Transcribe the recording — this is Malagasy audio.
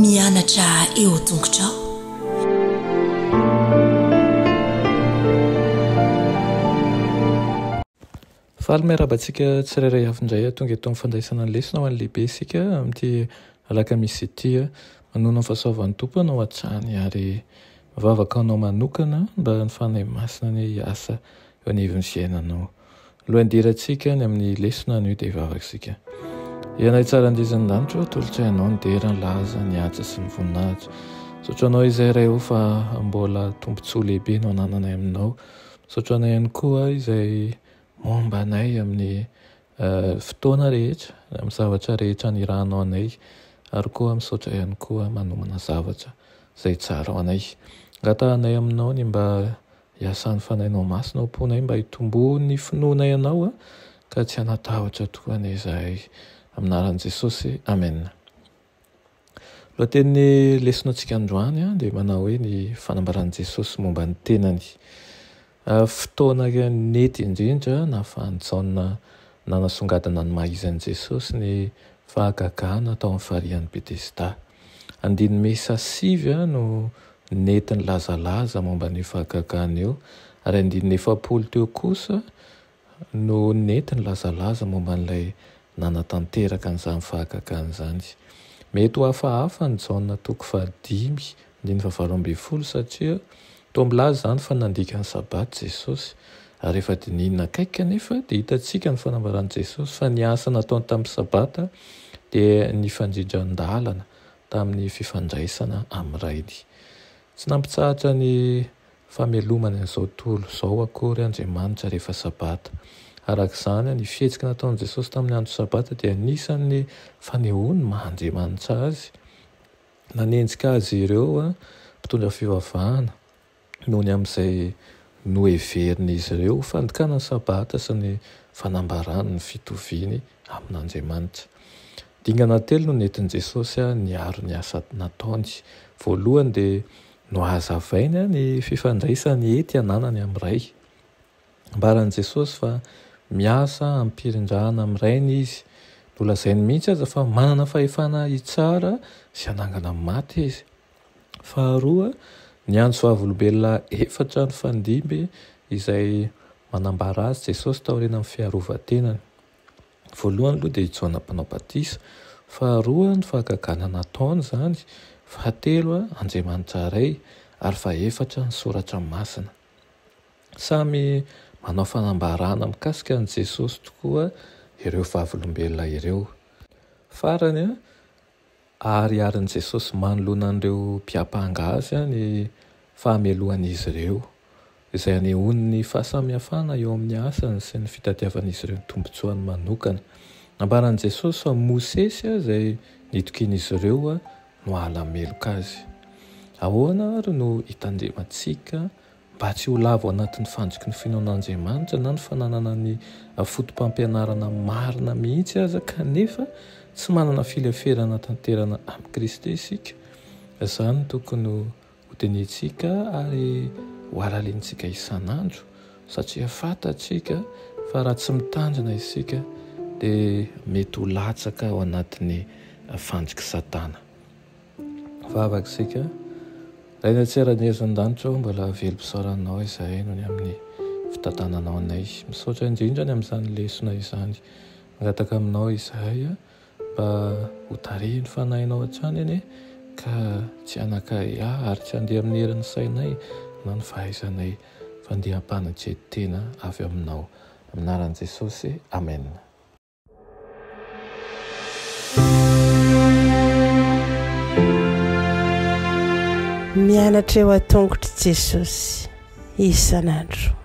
mianatra eo tongotrao. Faly miarabantsika tsirairay avindray tonga eto amin'ny fandraisana ny lesona ho an'ny lehibe isika amin'ity alakamisy ity manoana ny fahasoavan'ny tompo anao an-trany ary mivavaka anao manokana mba ny fanahy masina ny asa eo anivon'ny fiainanao. Lohandirantsika ny amin'ny lesona anio dia hivavaka isika. Ianay tsara andizan'ny danitra tolotrainao ny dera ny laza ny atsa sy ny voninahitra. Misaotra anao izay iray ho fa mbola tombontsoa lehibe no anananay aminao. Misaotra anay ihany koa izay momba anay amin'ny fotoana rehetra, amin'ny zavatra rehetra nirahanao anay, ary koa misaotra ihany koa manomana zavatra izay tsara ho anay. Ngatahanay aminao ny mba hiasan'ny fanahinao masina ao am-ponay mba hitombo ny finoanay anao ka tsy hanatahotra tokoa ny izahay. Aminaran'i Jesosy, amen. Lohatenin'ny lesonantsika androany dia manao hoe ny fanambaran'i Jesosy momba ny tenany. Fotoana nety indrindra nahafahan'ny nanasongadina ny maha-izan'i Jesosy ny fahagagana tao amin'ny farihan'ny Betesda. Andiny mesa 9 no nety ny lazalaza momba ny fahagagana eo, ary andiny 40 teo kosa no nety ny lazalaza momba n'ilay nanatanteraka an'izany fahagagana izany. Mety ho hafahafa ny jaona toko 5 andiny 12 satria toa milaza izany fa nandika ny sabaty Jesosy, ary rehefa dinihina akaiky kanefa dia hitantsika ny fanambaran'i Jesosy fa ny asa nataony tamin'ny sabata dia ny fandrindran-dalana tamin'ny fifandraisana amin'ny rainy. Tsy nampitsahatra ny famelomana izao tontolo izao akory Andriamanitra rehefa sabata. Arak'izany ny fihetsika nataon'i Jesosy tamin'ny andro sabata dia anisan'ny fanehoany maha-Andriamanitra azy. Nanenjika azy ireo mpitondra fivavahana noho ny amin'izay noheverin'izy ireo fandikana ny sabata sy ny fanambarana ny fitoviany amin'Andriamanitra. Dingana telo no nentin'i Jesosy niaro ny asa nataony. Voalohany dia nohazavainy ny fifandraisany ety ananany amin'ny ray. Ambaran'i Jesosy fa miasa ampirindrahana amin'ny rainy izy. Nolazainy mihitsy aza fa manana fahefana hitsara sy hanangana maty izy. Faharoa, ny andro soavolombelona 4 ny fandimby izay manambara azy Jesosy taorina amin'ny fiarovan-tenany. Voalohany aloha dia Jaona mpanao batisa, faharoa ny fahagagana nataony izany, fahatelo Andriamanitra iray, ary fahaefatra ny soratra masina. Samy manao fanambarana mikasika an'i Jesosy tokoa ireo vavolombelona ireo. Farany ariarin'i Jesosy manoloana an'ireo mpiapanga azy ny fahamelohan'izy ireo, izay anehoany ny fahasamihafana eo amin'ny asany sy ny fitadiavan'izy ireo ny tombotsoany manokana. Ambaran'i Jesosy fa Mosesy izay nitokian'izy ireo no halameloka azy. Ahoana ary no hitandremantsika mba tsy ho lavo anatin'ny fandriky ny finoan'Andriamanitra na ny fananana ny fotom-pampianarana marina mihitsy aza kanefa tsy manana fileferana tanterana amin'ny Kristy isika. Izany tokony ho tenentsika ary ho halaliantsika isan'andro, satria fantatsika fa raha tsy mitandrina isika dia mety ho latsaka ao anatin'ny fandriky Satana. Vavaka isika. Raina tsy ara-nihezan-danitra mbola velom-pisaoranao izahay noho ny amin'ny fitantananao anay. Misaotra indrindra ny amin'izany lesona izany. Mangataka aminao izahay mba ho tarihiny fanahinao hatrany anie ka tsy hanakay ary tsy handeha amin'ny herin'ny sainay na ny fahaizanay fa handeha hampanatretena avy aminao. Aminaran'i Jesosy, amen. Mianatra eo an-tongotry Jesosy isan'andro.